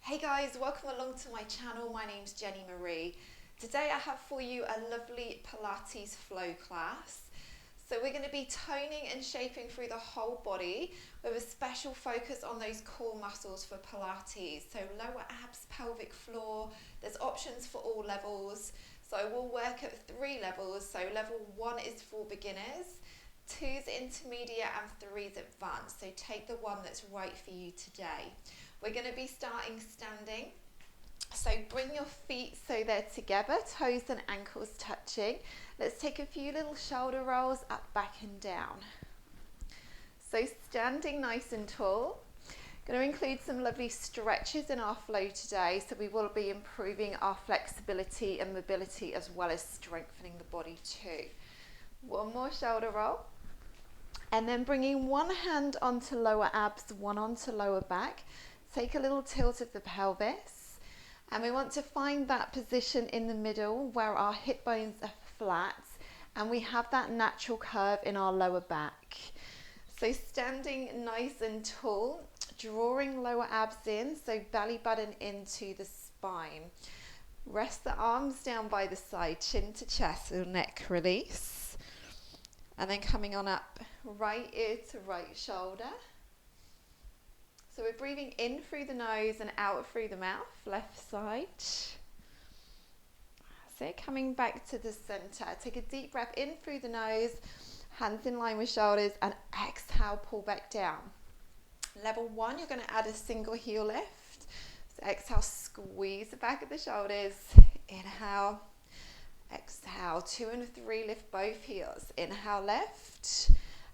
Hey guys, welcome along to my channel. My name's Jenny Marie. Today I have for you a lovely Pilates flow class. So we're going to be toning and shaping through the whole body with a special focus on those core muscles for Pilates. So lower abs, pelvic floor, there's options for all levels. So we'll work at 3 levels. So level 1 is for beginners, 2 is intermediate and 3 is advanced. So take the one that's right for you today. We're going to be starting standing. So bring your feet so they're together, toes and ankles touching. Let's take a few little shoulder rolls up, back and down. So standing nice and tall. Going to include some lovely stretches in our flow today. So we will be improving our flexibility and mobility as well as strengthening the body too. One more shoulder roll. And then bringing one hand onto lower abs, one onto lower back. Take a little tilt of the pelvis, and we want to find that position in the middle where our hip bones are flat and we have that natural curve in our lower back. So standing nice and tall, drawing lower abs in, so belly button into the spine. Rest the arms down by the side, chin to chest or neck release. And then coming on up, right ear to right shoulder. So we're breathing in through the nose and out through the mouth, left side. So coming back to the center. Take a deep breath in through the nose, hands in line with shoulders, and exhale, pull back down. Level 1, you're going to add a single heel lift. So exhale, squeeze the back of the shoulders. Inhale, exhale. 2 and 3, lift both heels. Inhale, left,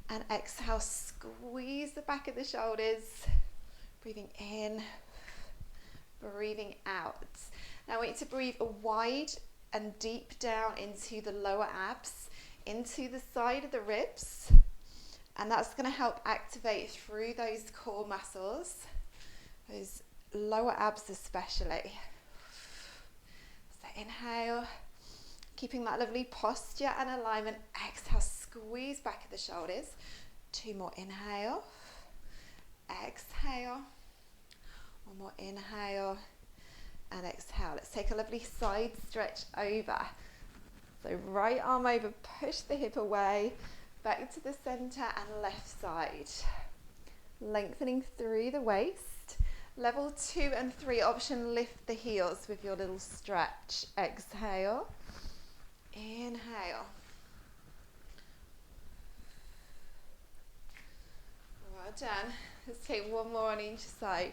and exhale, squeeze the back of the shoulders. Breathing in, breathing out. Now I want you to breathe wide and deep down into the lower abs, into the side of the ribs. And that's going to help activate through those core muscles, those lower abs especially. So inhale, keeping that lovely posture and alignment. Exhale, squeeze back of the shoulders. 2 more, inhale. Exhale, one more, inhale and exhale. Let's take a lovely side stretch over. So right arm over, push the hip away, back to the center and left side. Lengthening through the waist. Level 2 and 3 option, lift the heels with your little stretch. Exhale, inhale. Well done. Let's take one more on each side.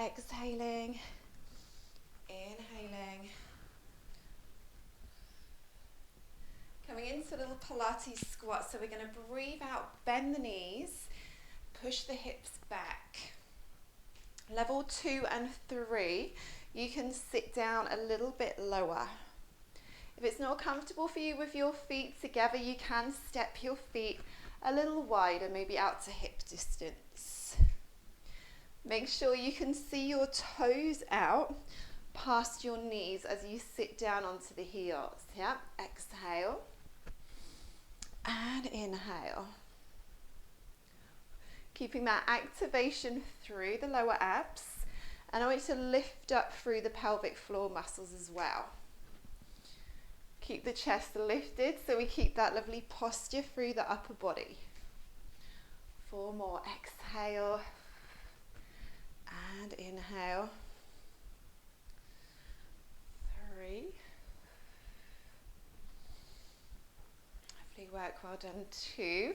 Exhaling, inhaling. Coming into a little Pilates squat. So we're going to breathe out, bend the knees, push the hips back. Level 2 and 3, you can sit down a little bit lower. If it's not comfortable for you with your feet together, you can step your feet a little wider, maybe out to hip distance. Make sure you can see your toes out past your knees as you sit down onto the heels. Yeah, exhale and inhale. Keeping that activation through the lower abs, and I want you to lift up through the pelvic floor muscles as well. Keep the chest lifted so we keep that lovely posture through the upper body. 4 more, exhale and inhale. 3. Lovely work, well done. 2.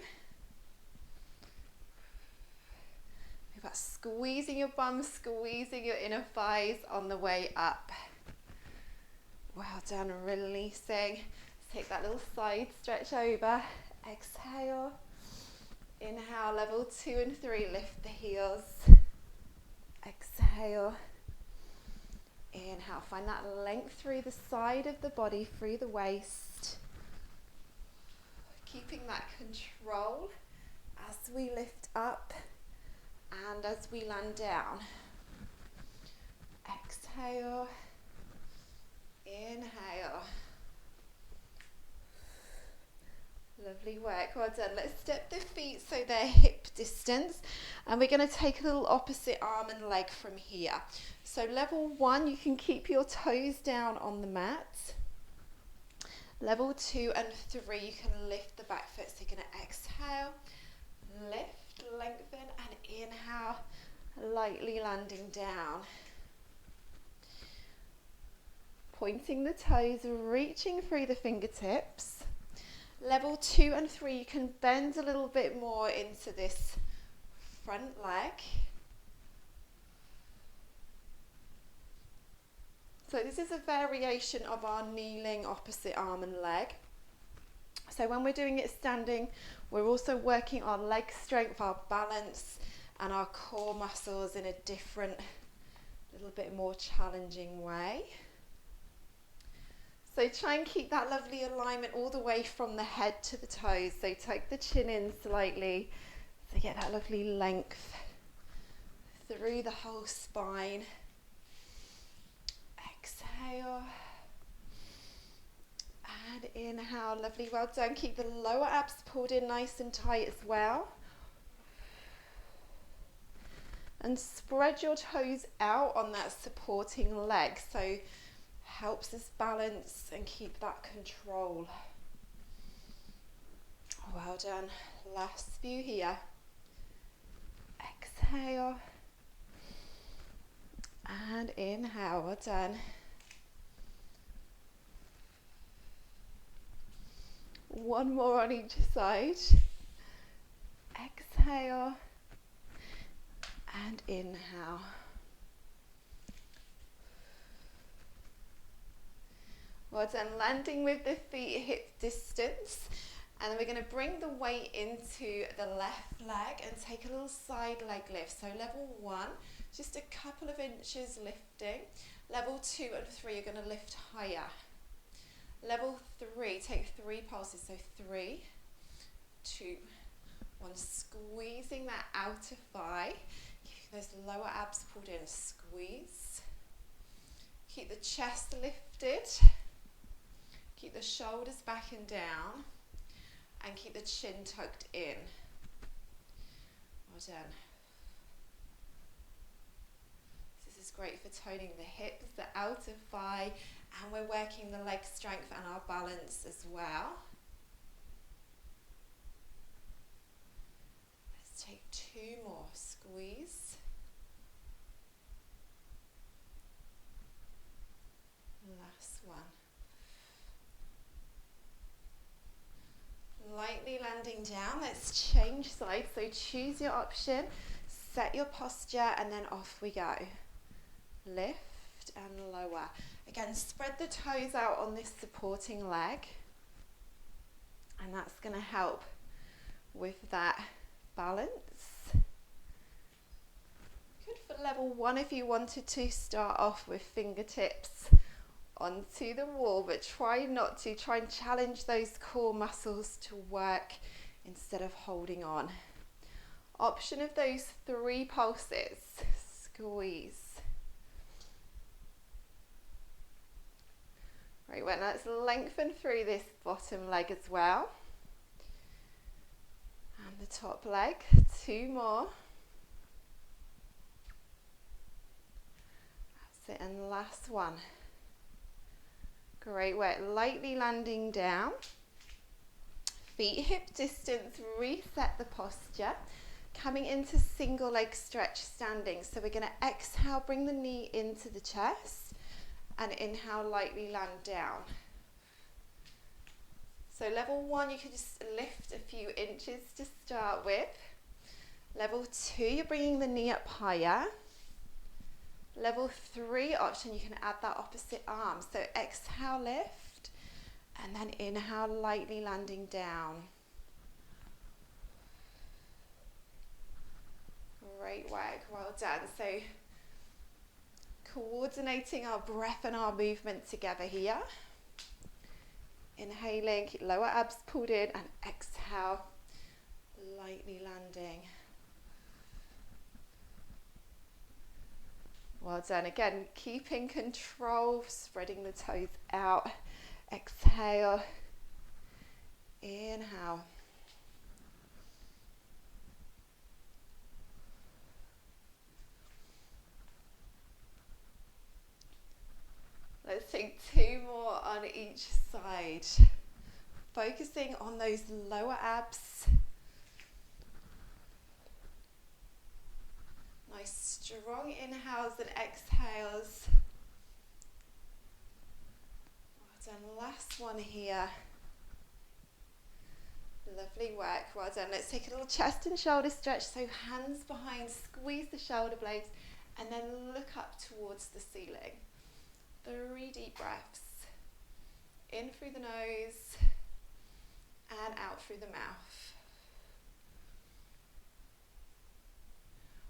Move up, squeezing your bum, squeezing your inner thighs on the way up. Well done, releasing. Take that little side stretch over. Exhale. Inhale, level 2 and 3, lift the heels. Exhale. Inhale, find that length through the side of the body, through the waist. Keeping that control as we lift up and as we land down. Exhale. Inhale. Lovely work, well done. Let's step the feet so they're hip distance, and we're going to take a little opposite arm and leg from here. So level 1, you can keep your toes down on the mat. Level 2 and 3, you can lift the back foot. So you're going to exhale, lift, lengthen, and inhale, lightly landing down. Pointing the toes, reaching through the fingertips. Level 2 and 3, you can bend a little bit more into this front leg. So this is a variation of our kneeling opposite arm and leg. So when we're doing it standing, we're also working our leg strength, our balance, and our core muscles in a different, little bit more challenging way. So try and keep that lovely alignment all the way from the head to the toes. So take the chin in slightly, so get that lovely length through the whole spine. Exhale and inhale. Lovely, well done. Keep the lower abs pulled in nice and tight as well. And spread your toes out on that supporting leg. So helps us balance and keep that control. Well done. Last few here. Exhale and inhale. Well done. One more on each side. Exhale and inhale. Well done. Landing with the feet hip distance, and then we're going to bring the weight into the left leg and take a little side leg lift. So level 1, just a couple of inches lifting. Level 2 and 3, you're going to lift higher. Level 3, take 3 pulses. So 3, 2, 1. Squeezing that outer thigh. Keep those lower abs pulled in. Squeeze. Keep the chest lifted. Keep the shoulders back and down, and keep the chin tucked in. Well done. This is great for toning the hips, the outer thigh, and we're working the leg strength and our balance as well. Let's take 2 more. Squeeze. Last one. Lightly landing down. Let's change sides. So choose your option, set your posture, and then off we go. Lift and lower. Again, spread the toes out on this supporting leg, and that's going to help with that balance. Good for level 1 if you wanted to start off with fingertips onto the wall, but try and challenge those core muscles to work instead of holding on. Option of those 3 pulses. Squeeze. Right, well, let's lengthen through this bottom leg as well. And the top leg. 2 more. That's it, and last one. Great work. Lightly landing down. Feet hip distance, reset the posture. Coming into single leg stretch standing. So we're going to exhale, bring the knee into the chest, and inhale, lightly land down. So level 1, you can just lift a few inches to start with. Level 2, you're bringing the knee up higher. Level 3 option, you can add that opposite arm. So exhale, lift, and then inhale, lightly landing down. Great work, well done. So coordinating our breath and our movement together here. Inhaling, keep lower abs pulled in, and exhale, lightly landing. Well done. Again, keeping control, spreading the toes out. Exhale, inhale. Let's take 2 more on each side. Focusing on those lower abs. Nice strong inhales and exhales. Well done. Last one here. Lovely work. Well done. Let's take a little chest and shoulder stretch. So hands behind, squeeze the shoulder blades, and then look up towards the ceiling. 3 deep breaths. In through the nose and out through the mouth.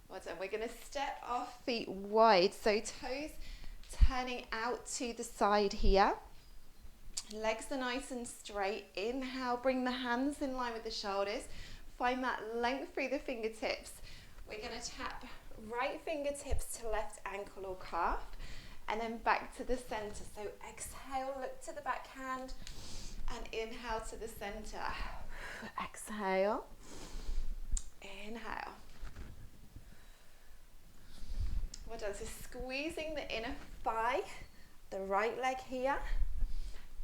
Well done. We're going to step our feet wide. So toes turning out to the side here. Legs are nice and straight. Inhale, bring the hands in line with the shoulders. Find that length through the fingertips. We're going to tap right fingertips to left ankle or calf, and then back to the center. So exhale, look to the back hand, and inhale to the center. Exhale, inhale. Well done. So squeezing the inner thigh, the right leg here,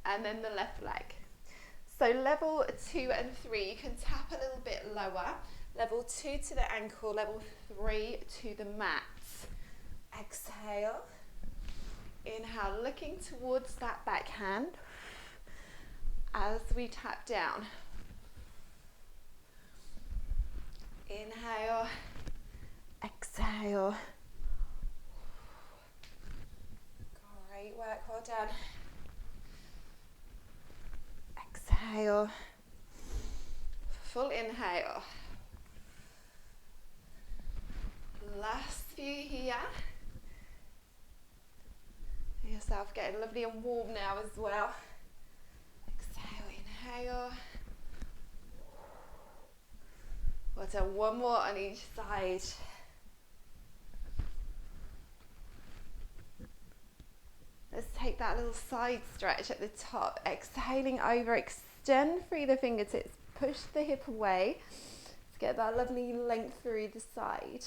and then the left leg. So level 2 and 3, you can tap a little bit lower. Level 2 to the ankle, level 3 to the mat. Exhale. Inhale, looking towards that back hand as we tap down. Inhale, exhale. Great work, well done. Exhale, full inhale. Last few here. Yourself getting lovely and warm now as well. Exhale, inhale. Well done. 1 more on each side. Let's take that little side stretch at the top. Exhaling over, extend through the fingertips, push the hip away to get that lovely length through the side.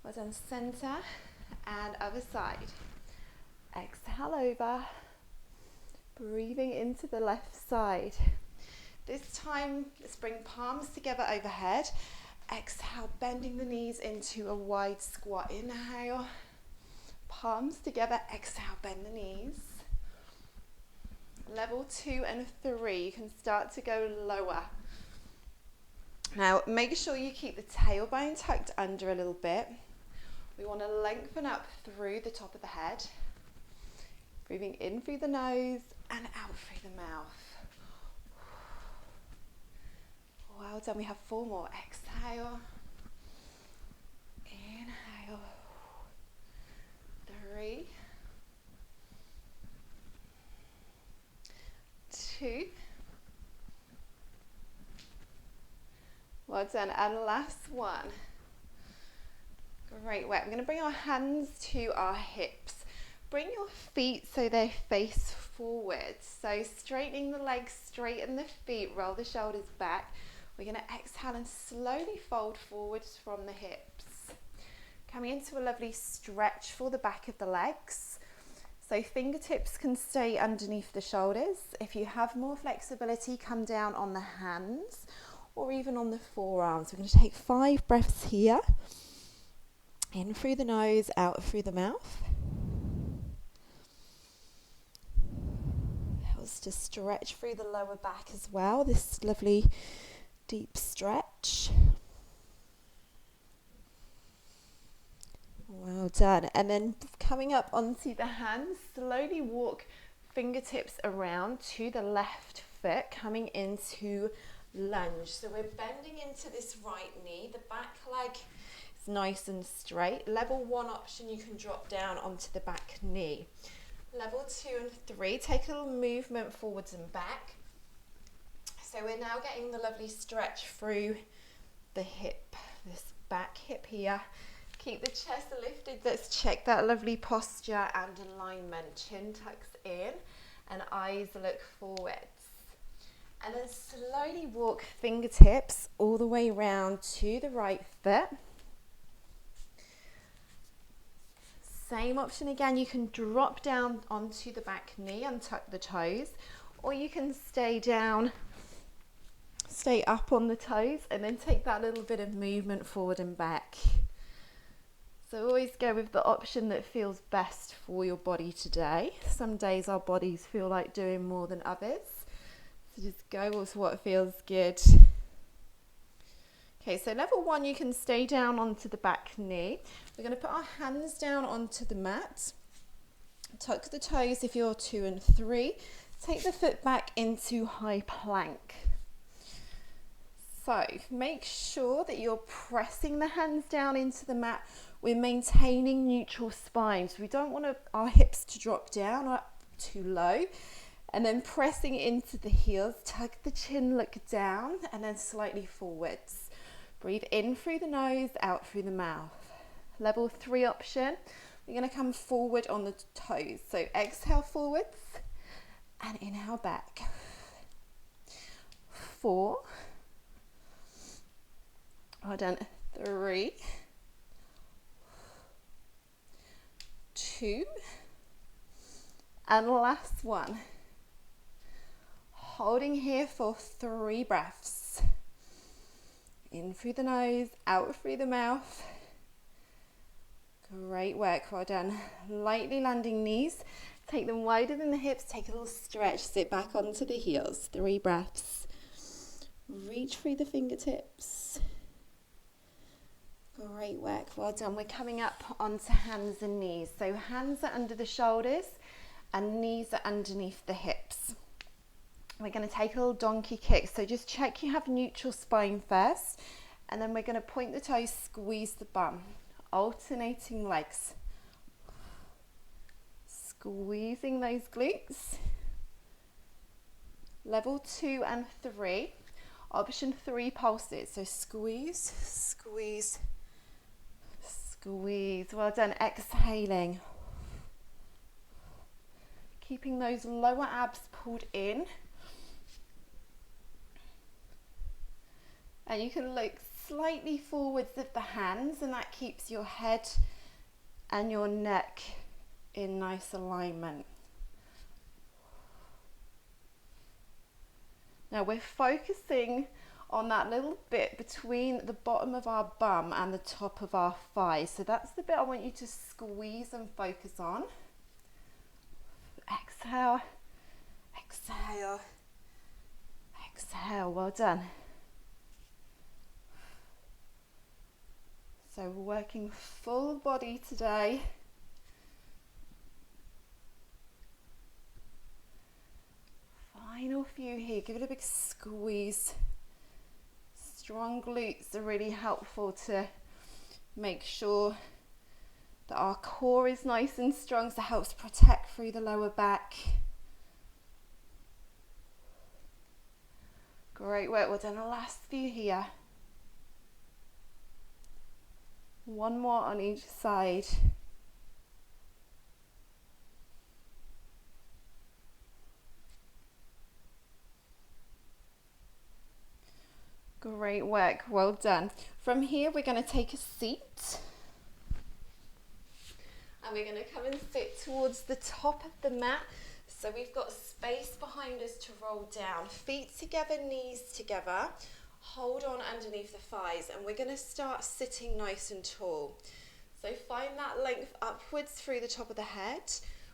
Well done. Center and other side. Exhale over, breathing into the left side. This time, let's bring palms together overhead. Exhale, bending the knees into a wide squat. Inhale. Palms together, exhale, bend the knees. Level 2 and 3, you can start to go lower. Now, make sure you keep the tailbone tucked under a little bit. We want to lengthen up through the top of the head. Breathing in through the nose and out through the mouth. Well done, we have 4 more. Exhale. Inhale. 3, 2. Well done, and last one. Great work. We're going to bring our hands to our hips. Bring your feet so they face forward. So straightening the legs, straighten the feet, roll the shoulders back. We're going to exhale and slowly fold forwards from the hips. Coming into a lovely stretch for the back of the legs. So fingertips can stay underneath the shoulders. If you have more flexibility, come down on the hands or even on the forearms. We're going to take 5 breaths here. In through the nose, out through the mouth. Helps to stretch through the lower back as well. This lovely deep stretch. Well done. And then coming up onto the hands, slowly walk fingertips around to the left foot, coming into lunge. So we're bending into this right knee. The back leg is nice and straight. Level 1 option, you can drop down onto the back knee. Level 2 and 3, take a little movement forwards and back. So we're now getting the lovely stretch through the hip, this back hip here. Keep the chest lifted. Let's check that lovely posture and alignment. Chin tucks in and eyes look forwards. And then slowly walk fingertips all the way round to the right foot. Same option again, you can drop down onto the back knee, untuck the toes, or you can stay down, stay up on the toes, and then take that little bit of movement forward and back. So always go with the option that feels best for your body today. Some days our bodies feel like doing more than others. So just go with what feels good. Okay, so level 1, you can stay down onto the back knee. We're going to put our hands down onto the mat. Tuck the toes if you're 2 and 3. Take the foot back into high plank. So make sure that you're pressing the hands down into the mat. We're maintaining neutral spine. So we don't want our hips to drop down or up too low. And then pressing into the heels, tuck the chin, look down, and then slightly forwards. Breathe in through the nose, out through the mouth. Level 3 option, we're going to come forward on the toes. So exhale forwards and inhale back. 4. Well done. 3. 2. And last one. Holding here for 3 breaths. In through the nose, out through the mouth. Great work, well done. Lightly landing knees. Take them wider than the hips. Take a little stretch. Sit back onto the heels. 3 breaths. Reach through the fingertips. Great work, well done. We're coming up onto hands and knees. So hands are under the shoulders and knees are underneath the hips. We're going to take a little donkey kick. So just check you have neutral spine first. And then we're going to point the toes, squeeze the bum. Alternating legs. Squeezing those glutes. Level 2 and 3. Option 3 pulses. So squeeze, squeeze, squeeze. Well done. Exhaling. Keeping those lower abs pulled in. And you can look slightly forwards with the hands, and that keeps your head and your neck in nice alignment. Now we're focusing on that little bit between the bottom of our bum and the top of our thigh. So that's the bit I want you to squeeze and focus on. Exhale, exhale, exhale. Well done. So we're working full body today. Final few here. Give it a big squeeze. Strong glutes are really helpful to make sure that our core is nice and strong, so it helps protect through the lower back. Great work. Well done. The last few here. One more on each side. Great work, well done. From here we're going to take a seat. And we're going to come and sit towards the top of the mat. So we've got space behind us to roll down. Feet together, knees together. Hold on underneath the thighs, and we're going to start sitting nice and tall. So find that length upwards through the top of the head.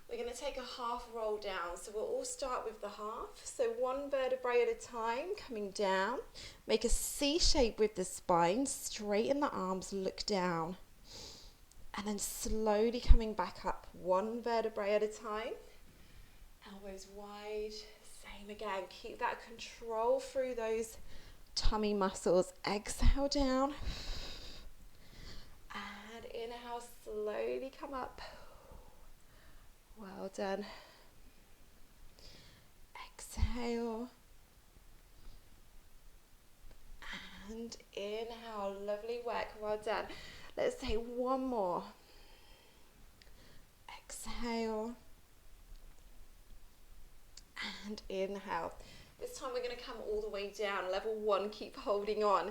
We're going to take a half roll down. So we'll all start with the half. So 1 vertebrae at a time, coming down. Make a C shape with the spine. Straighten the arms, look down. And then slowly coming back up, 1 vertebrae at a time. Elbows wide. Same again. Keep that control through those tummy muscles. Exhale down. And inhale, slowly come up. Well done. Exhale. And inhale. Lovely work. Well done. Let's take one more. Exhale. And inhale. This time we're going to come all the way down. Level 1, keep holding on.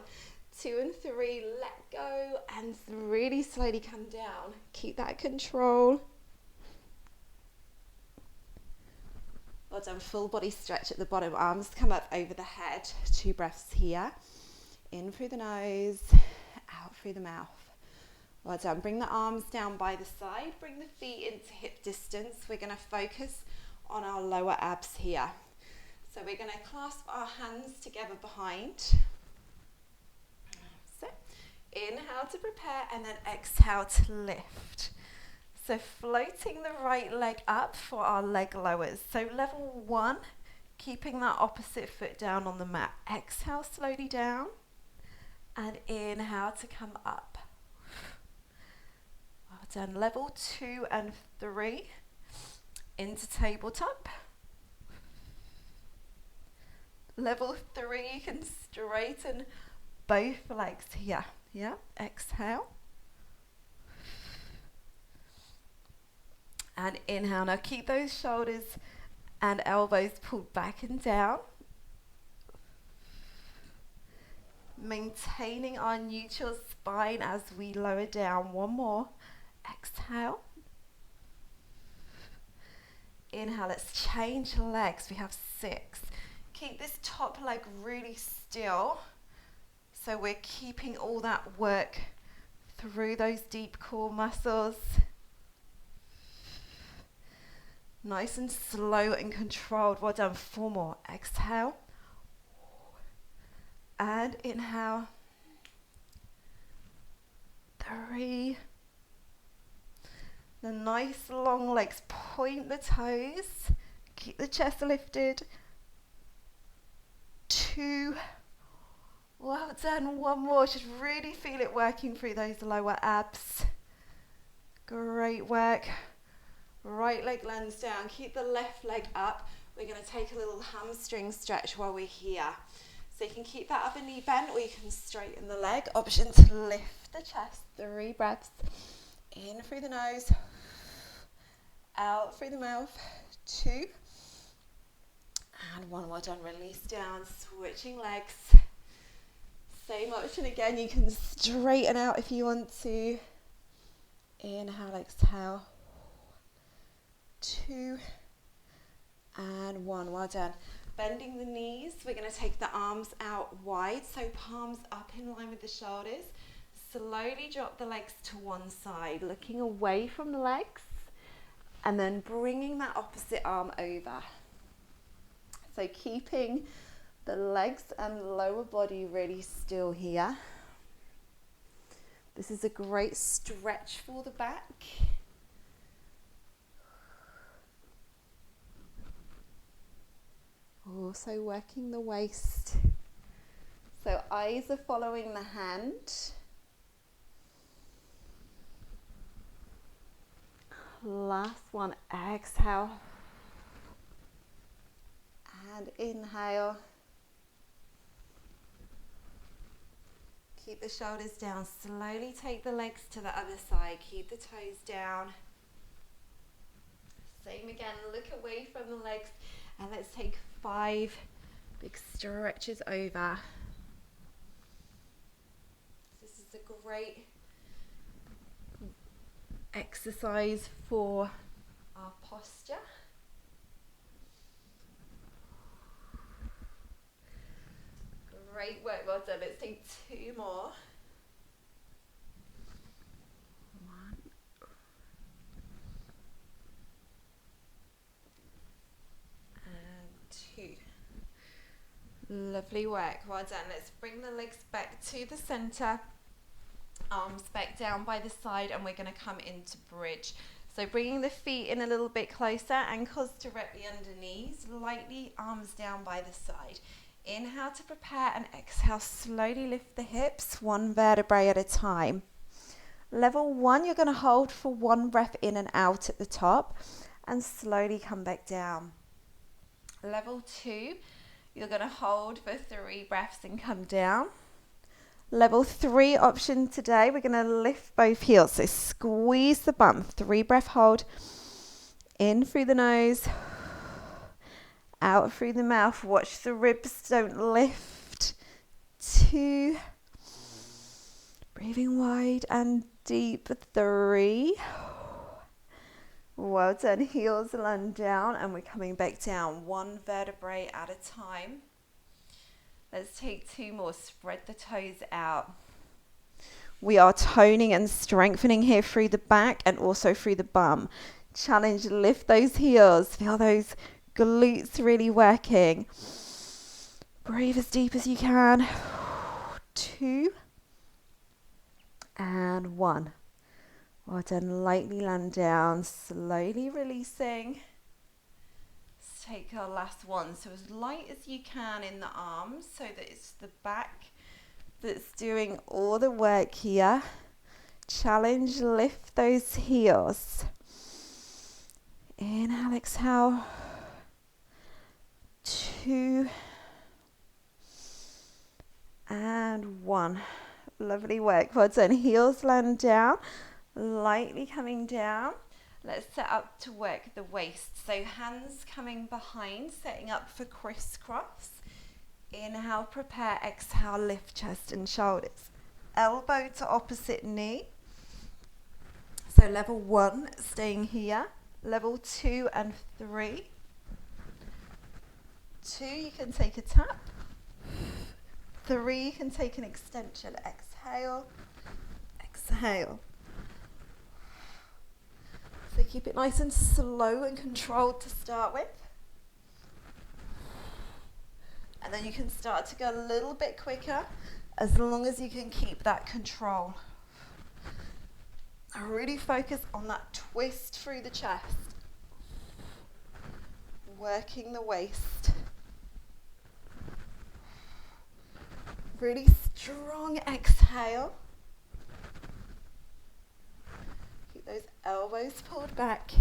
2 and 3, let go, and really slowly come down. Keep that control. Well done, full body stretch at the bottom. Arms come up over the head. 2 breaths here. In through the nose, out through the mouth. Well done. Bring the arms down by the side. Bring the feet into hip distance. We're going to focus on our lower abs here. So we're going to clasp our hands together behind. So inhale to prepare, and then exhale to lift. So floating the right leg up for our leg lowers. So level 1, keeping that opposite foot down on the mat. Exhale slowly down, and inhale to come up. Well done. Level 2 and 3 into tabletop. Level 3, you can straighten both legs here. Yeah, exhale. And inhale. Now keep those shoulders and elbows pulled back and down. Maintaining our neutral spine as we lower down. One more. Exhale. Inhale. Let's change legs. We have 6. Keep this top leg really still. So we're keeping all that work through those deep core muscles. Nice and slow and controlled. Well done. 4 more. Exhale. And inhale. 3. The nice long legs. Point the toes. Keep the chest lifted. 2. Well done. 1 more. Just really feel it working through those lower abs. Great work. Right leg lands down. Keep the left leg up. We're going to take a little hamstring stretch while we're here. So you can keep that upper knee bent, or you can straighten the leg. Option to lift the chest. 3 breaths. In through the nose. Out through the mouth. 2. And 1 more done. Release down. Switching legs. Same option again. You can straighten out if you want to. Inhale, exhale. 2 and 1. Well done. Bending the knees. We're going to take the arms out wide, so palms up in line with the shoulders. Slowly drop the legs to one side, looking away from the legs, and then bringing that opposite arm over. So keeping the legs and lower body really still here. This is a great stretch for the back. Also working the waist. So eyes are following the hand. Last one, exhale. And inhale. Keep the shoulders down. Slowly take the legs to the other side. Keep the toes down. Same again, look away from the legs. And let's take 5 big stretches over. This is a great exercise for our posture. Great work, well done. Let's take 2 more. 1. And 2. Lovely work, well done. Let's bring the legs back to the center. Arms back down by the side, and we're going to come into bridge. So bringing the feet in a little bit closer, ankles directly under knees, lightly arms down by the side. Inhale to prepare, and exhale, slowly lift the hips, 1 vertebrae at a time. Level 1, you're going to hold for 1 breath in and out at the top, and slowly come back down. Level 2, you're going to hold for 3 breaths and come down. Level 3 option today, we're going to lift both heels. So squeeze the bum, 3 breath hold. In through the nose, out through the mouth. Watch the ribs don't lift. 2 Breathing wide and deep, 3. Well done, heels lunge down, and we're coming back down, 1 vertebrae at a time. Let's take 2 more, spread the toes out. We are toning and strengthening here through the back and also through the bum. Challenge, lift those heels, feel those glutes really working. Breathe as deep as you can. 2 and 1. Well done, lightly land down, slowly releasing. Let's take our last one. So as light as you can in the arms so that it's the back that's doing all the work here. Challenge, lift those heels. Inhale, exhale. 2 and 1. Lovely work. Well done. Heels land down, lightly coming down. Let's set up to work the waist. So hands coming behind, setting up for crisscross. Inhale, prepare, exhale, lift chest and shoulders. Elbow to opposite knee. So level 1, staying here. Level 2 and 3. 2, you can take a tap. 3, you can take an extension. Exhale, exhale. So keep it nice and slow and controlled to start with. And then you can start to go a little bit quicker as long as you can keep that control. Really focus on that twist through the chest. Working the waist. Really strong exhale. Keep those elbows pulled back.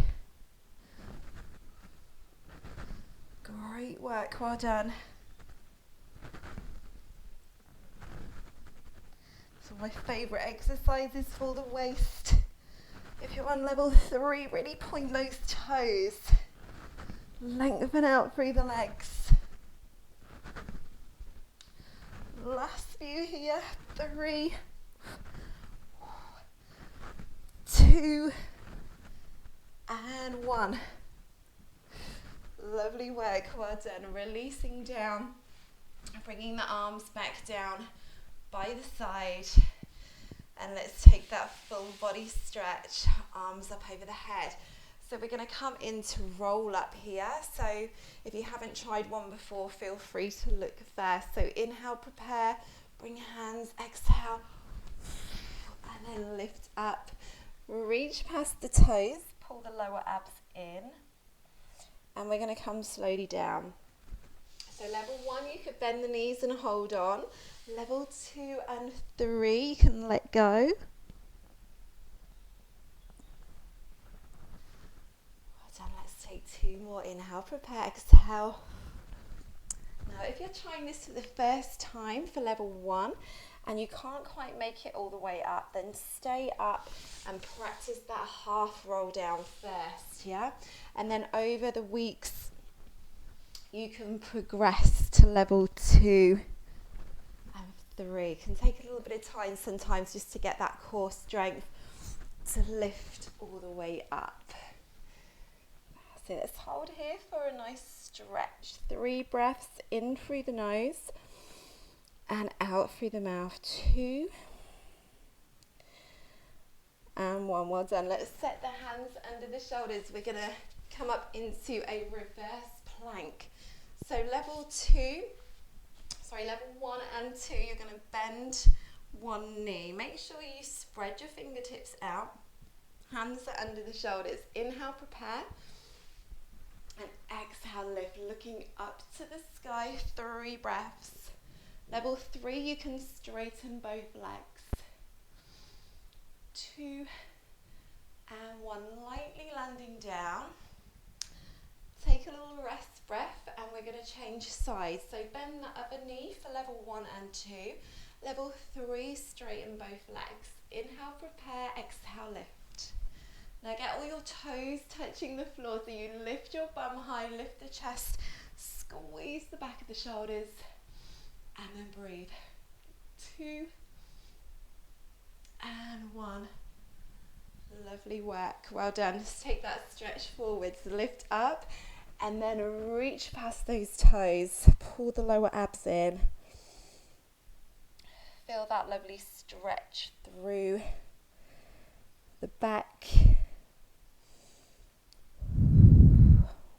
Great work, well done. So my favourite exercises for the waist. If you're on level 3, really point those toes. Lengthen out through the legs. Last few here. 3, 2, and 1. Lovely work, well done. Releasing down, bringing the arms back down by the side. And let's take that full body stretch, arms up over the head. So we're going to come into roll up here. So if you haven't tried one before, feel free to look first. So inhale, prepare, bring hands, exhale, and then lift up. Reach past the toes, pull the lower abs in, and we're going to come slowly down. So level 1, you could bend the knees and hold on. Level 2 and 3, you can let go. Well done, let's take 2 more. Inhale, prepare, exhale. Now if you're trying this for the first time for level 1, and you can't quite make it all the way up, then stay up and practice that half roll down first, yeah? And then over the weeks, you can progress to level 2 and 3. It can take a little bit of time sometimes just to get that core strength to lift all the way up. So let's hold here for a nice stretch. 3 breaths in through the nose and out through the mouth. 2 and 1. Well done. Let's set the hands under the shoulders. We're going to come up into a reverse plank. So level 1 and 2, you're going to bend one knee. Make sure you spread your fingertips out. Hands are under the shoulders. Inhale, prepare. And exhale, lift. Looking up to the sky. 3 breaths. Level 3, you can straighten both legs. 2 and 1, lightly landing down. Take a little rest breath and we're going to change sides. So bend the upper knee for level 1 and 2. Level 3, straighten both legs. Inhale, prepare, exhale, lift. Now get all your toes touching the floor, so you lift your bum high, lift the chest, squeeze the back of the shoulders, and then breathe. 2 and 1. Well done, let's take 2 more. Inhale, prepare, exhale. 2 and 1. Lovely work, well done. Let's take that stretch forwards, lift up, and then reach past those toes. Pull the lower abs in. Feel that lovely stretch through the back.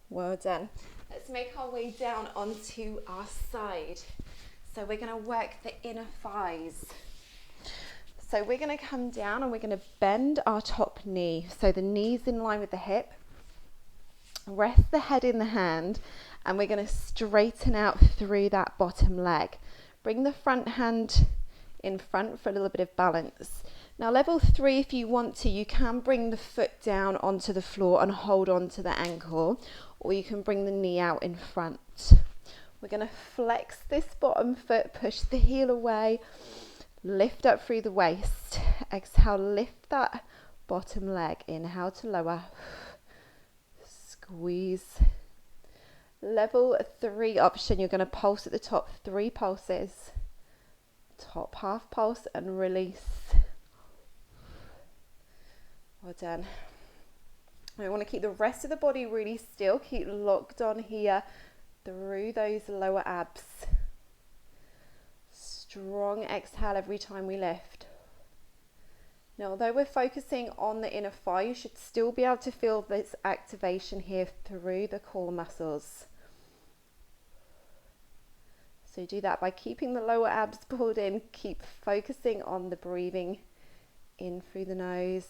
Well done. Let's make our way down onto our side. So we're going to work the inner thighs. So we're going to come down and we're going to bend our top knee. So the knee's in line with the hip. Rest the head in the hand and we're going to straighten out through that bottom leg. Bring the front hand in front for a little bit of balance. Now level 3, if you want to, you can bring the foot down onto the floor and hold on to the ankle, or you can bring the knee out in front. We're going to flex this bottom foot, push the heel away, lift up through the waist. Exhale, lift that bottom leg. Inhale to lower. Squeeze. Level 3 option, you're going to pulse at the top, 3 pulses. Top half pulse and release. Well done. I want to keep the rest of the body really still. Keep locked on here through those lower abs. Strong exhale every time we lift. Now, although we're focusing on the inner thigh, you should still be able to feel this activation here through the core muscles. So do that by keeping the lower abs pulled in. Keep focusing on the breathing in through the nose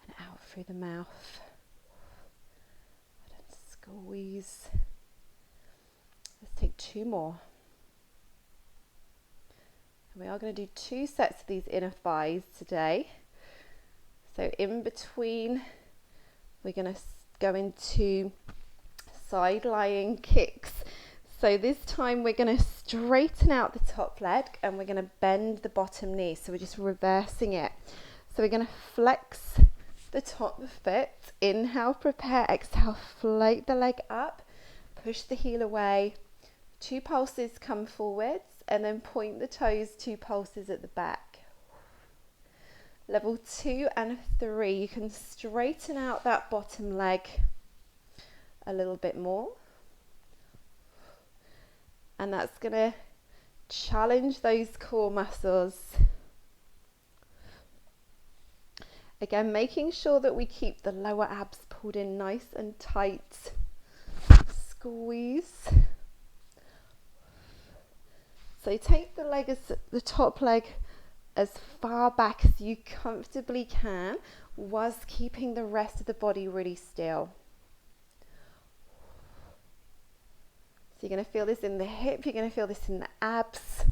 and out through the mouth. And squeeze. Let's take 2 more. And we are going to do 2 sets of these inner thighs today. So in between, we're going to go into side lying kicks. So this time we're going to straighten out the top leg and we're going to bend the bottom knee. So we're just reversing it. So we're going to flex the top foot. Inhale, prepare. Exhale, float the leg up. Push the heel away. 2 pulses, come forwards. And then point the toes, 2 pulses at the back. Level 2 and 3, you can straighten out that bottom leg a little bit more. And that's going to challenge those core muscles. Again, making sure that we keep the lower abs pulled in nice and tight. Squeeze. So take the top leg as far back as you comfortably can, whilst keeping the rest of the body really still. So you're going to feel this in the hip, you're going to feel this in the abs.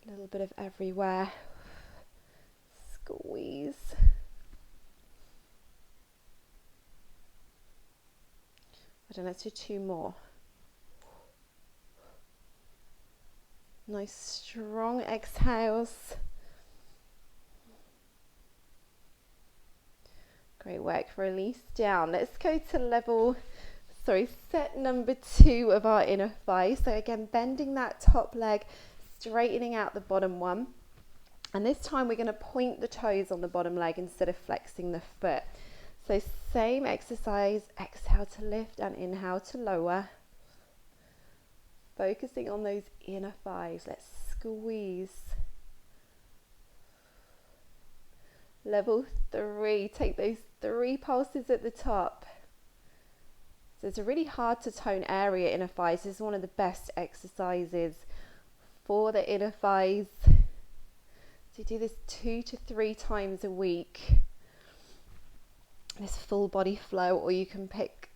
A little bit of everywhere. Squeeze. Let's do 2 more. Nice strong exhales. Great work. Release down. Let's go to set number 2 of our inner thigh. So again, bending that top leg, straightening out the bottom one. And this time we're going to point the toes on the bottom leg instead of flexing the foot. So same exercise. Exhale to lift and inhale to lower. Focusing on those inner thighs. Let's squeeze. Level 3. Take those 3 pulses at the top. So it's a really hard to tone area, inner thighs. This is one of the best exercises for the inner thighs. So you do this 2 to 3 times a week. This full body flow, or you can pick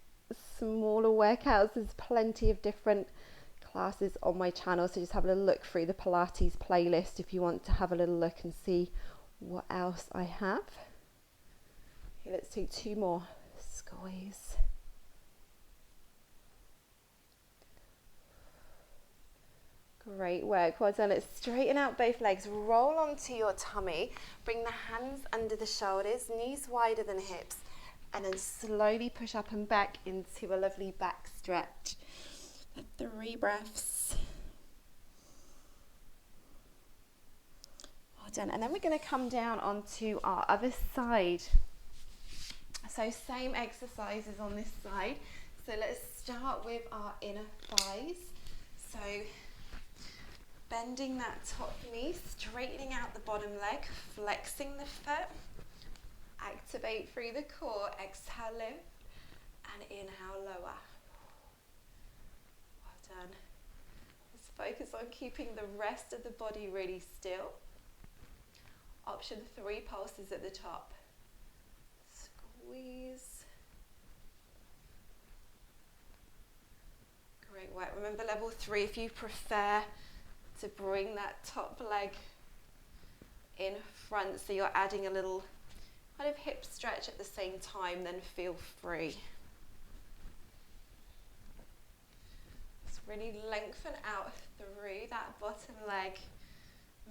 smaller workouts. There's plenty of different classes on my channel, so just have a little look through the Pilates playlist if you want to have a little look and see what else I have. Okay, let's do 2 more. Squeeze. Great work, well done. Let's straighten out both legs, roll onto your tummy, bring the hands under the shoulders, knees wider than hips, and then slowly push up and back into a lovely back stretch. 3 breaths. done. And then we're going to come down onto our other side. So same exercises on this side. So let's start with our inner thighs. So bending that top knee, straightening out the bottom leg, flexing the foot. Activate through the core, exhale, lift, and inhale, lower. Well done. Let's focus on keeping the rest of the body really still. Option 3, pulses at the top. Squeeze. Great work. Remember level 3 if you prefer to bring that top leg in front, so you're adding a little kind of hip stretch at the same time, then feel free. Just really lengthen out through that bottom leg.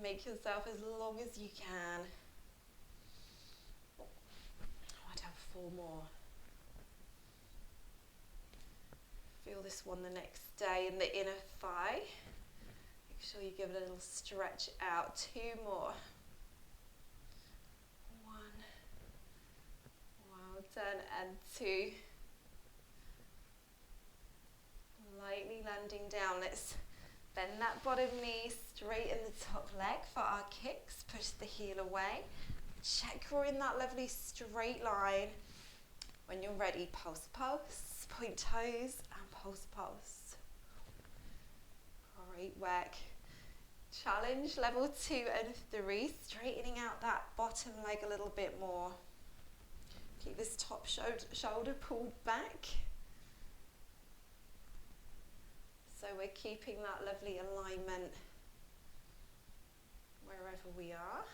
Make yourself as long as you can. I'd have 4 more. Feel this one the next day in the inner thigh. Make sure you give it a little stretch out. 2 more. 1. Well done. And 2. Lightly landing down. Let's bend that bottom knee, straighten the top leg for our kicks. Push the heel away. Check we're in that lovely straight line. When you're ready, pulse, pulse, point toes, and pulse, pulse. Great work. Challenge level 2 and 3, straightening out that bottom leg a little bit more. Keep this top shoulder pulled back. So we're keeping that lovely alignment wherever we are.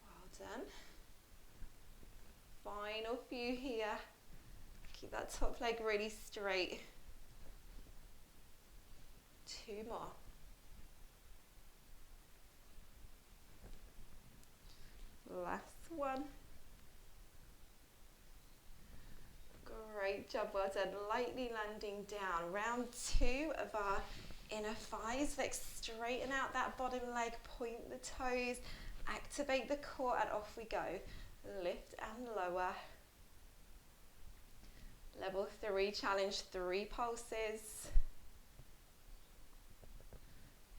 Well done. Final few here. Keep that top leg really straight. 2 more. Last one. Great job, well done. Lightly landing down. Round 2 of our inner thighs. Let's straighten out that bottom leg, point the toes, activate the core, and off we go. Lift and lower. Level 3, challenge 3 pulses.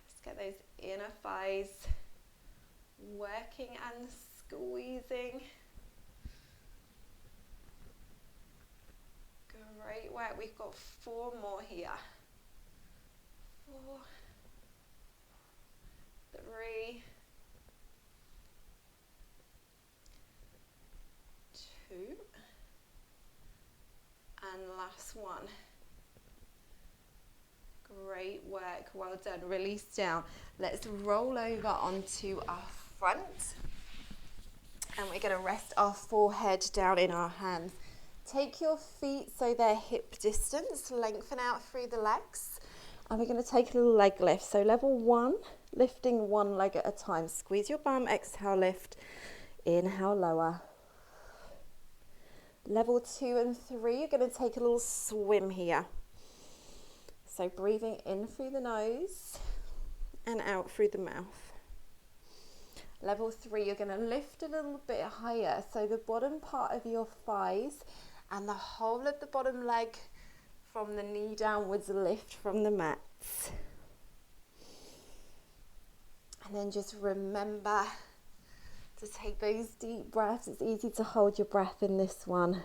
Let's get those inner thighs working and squeezing. Great work. We've got 4 more here. 4, 3, 2, and last one. Great work. Well done. Release down. Let's roll over onto our front, and we're going to rest our forehead down in our hands. Take your feet so they're hip distance, lengthen out through the legs, and we're going to take a little leg lift. So level 1, lifting 1 leg at a time. Squeeze your bum, exhale, lift, inhale, lower. Level 2 and 3, you're going to take a little swim here. So breathing in through the nose and out through the mouth. Level 3, you're going to lift a little bit higher, so the bottom part of your thighs and the whole of the bottom leg from the knee downwards lift from the mats. And then just remember to take those deep breaths. It's easy to hold your breath in this one.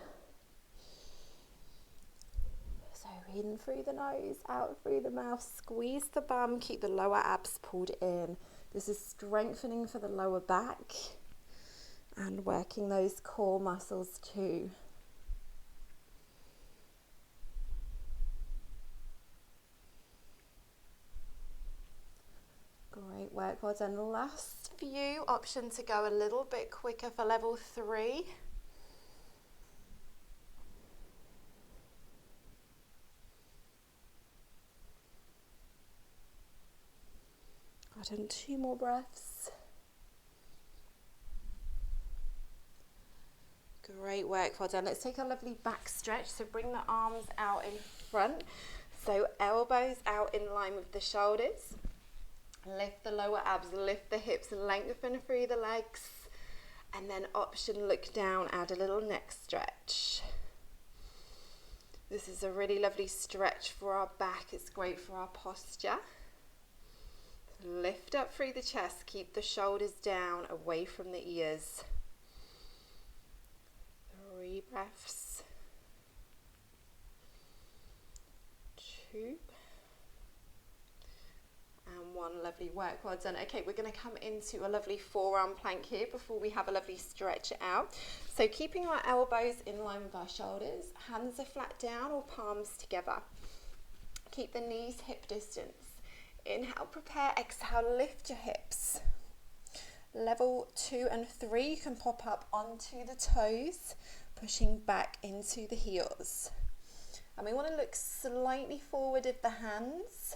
So in through the nose, out through the mouth, squeeze the bum, keep the lower abs pulled in. This is strengthening for the lower back and working those core muscles too. Great work, well done. Last few, option to go a little bit quicker for level 3. Well done, 2 more breaths. Great work, well done. Let's take a lovely back stretch. So bring the arms out in front. So elbows out in line with the shoulders. Lift the lower abs, lift the hips, lengthen through the legs. And then option, look down, add a little neck stretch. This is a really lovely stretch for our back. It's great for our posture. Lift up through the chest, keep the shoulders down, away from the ears. 3 breaths. 2. And 1. Lovely work, well done. Okay, we're going to come into a lovely forearm plank here before we have a lovely stretch out. So keeping our elbows in line with our shoulders, hands are flat down or palms together. Keep the knees hip distance. Inhale, prepare, exhale, lift your hips. Level 2 and 3, you can pop up onto the toes, pushing back into the heels. And we want to look slightly forward of the hands.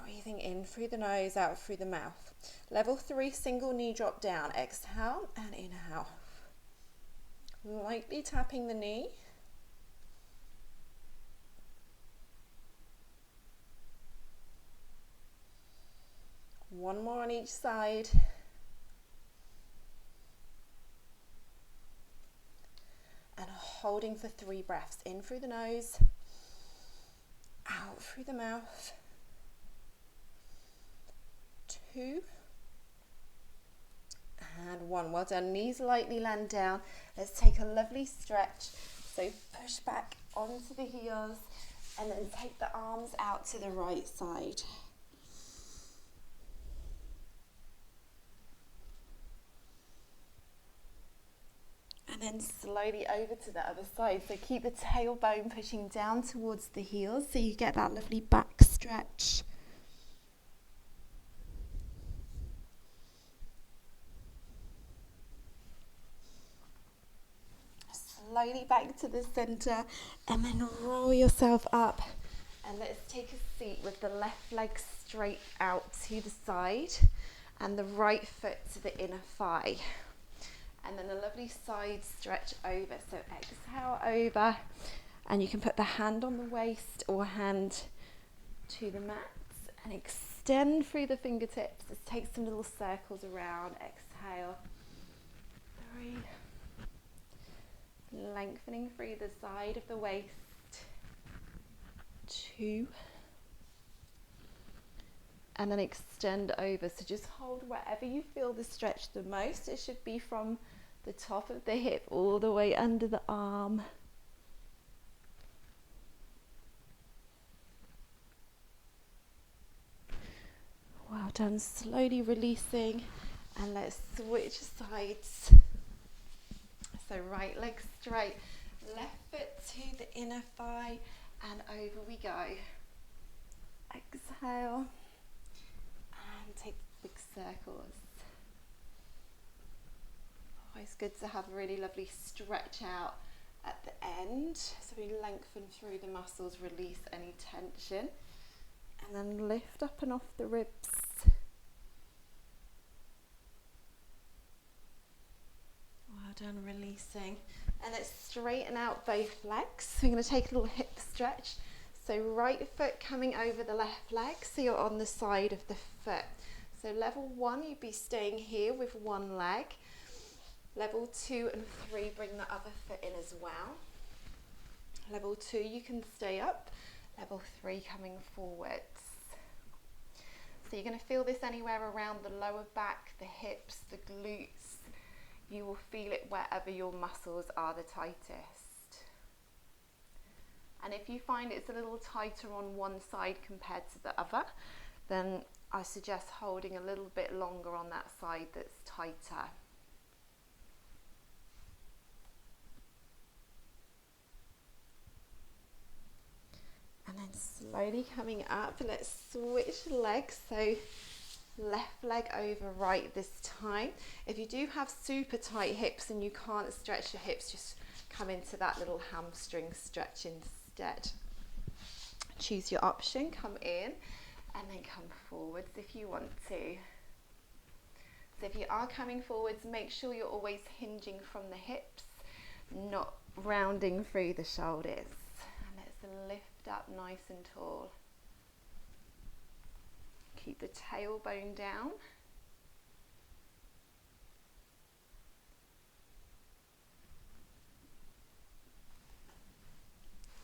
Breathing in through the nose, out through the mouth. Level 3, single knee drop down. Exhale and inhale. Lightly tapping the knee. One more on each side. And holding for 3 breaths. In through the nose, out through the mouth. 2 and 1. Well done. Knees lightly land down. Let's take a lovely stretch. So push back onto the heels and then take the arms out to the right side. And then slowly over to the other side. So keep the tailbone pushing down towards the heels so you get that lovely back stretch. Slowly back to the center and then roll yourself up. And let's take a seat with the left leg straight out to the side and the right foot to the inner thigh. And then a lovely side stretch over. So exhale over, and you can put the hand on the waist or hand to the mat and extend through the fingertips. Let's take some little circles around. Exhale. 3. Lengthening through the side of the waist. 2. And then extend over. So just hold wherever you feel the stretch the most. It should be from the top of the hip all the way under the arm. Well done. Slowly releasing, and let's switch sides. So right leg straight, left foot to the inner thigh, and over we go. Exhale and take big circles. Always good to have a really lovely stretch out at the end. So we lengthen through the muscles, release any tension, and then lift up and off the ribs. Well done, releasing. And let's straighten out both legs. So we're going to take a little hip stretch. So right foot coming over the left leg, so you're on the side of the foot. So level 1, you'd be staying here with one leg. Level 2 and 3, bring the other foot in as well. Level 2, you can stay up. Level 3, coming forwards. So you're going to feel this anywhere around the lower back, the hips, the glutes. You will feel it wherever your muscles are the tightest. And if you find it's a little tighter on one side compared to the other, then I suggest holding a little bit longer on that side that's tighter. And then slowly coming up, let's switch legs. So left leg over right this time. If you do have super tight hips and you can't stretch your hips, just come into that little hamstring stretch instead. Choose your option, come in and then come forwards if you want to. So if you are coming forwards, make sure you're always hinging from the hips, not rounding through the shoulders. And let's lift up nice and tall. Keep the tailbone down.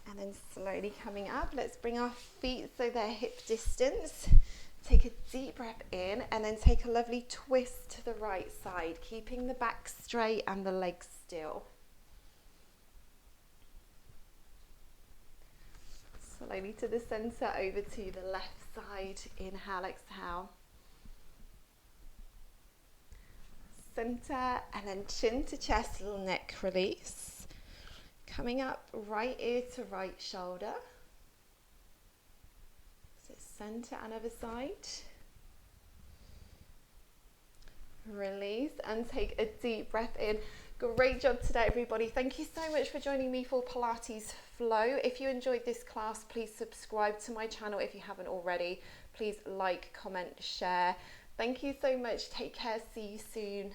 And then slowly coming up, let's bring our feet so they're hip distance. Take a deep breath in and then take a lovely twist to the right side, keeping the back straight and the legs still. Slowly to the center, over to the left side. Inhale, exhale. Center and then chin to chest, little neck release. Coming up, right ear to right shoulder. So center and other side. Release and take a deep breath in. Great job today, everybody. Thank you so much for joining me for Pilates Flow. If you enjoyed this class, please subscribe to my channel if you haven't already. Please like, comment, share. Thank you so much. Take care. See you soon.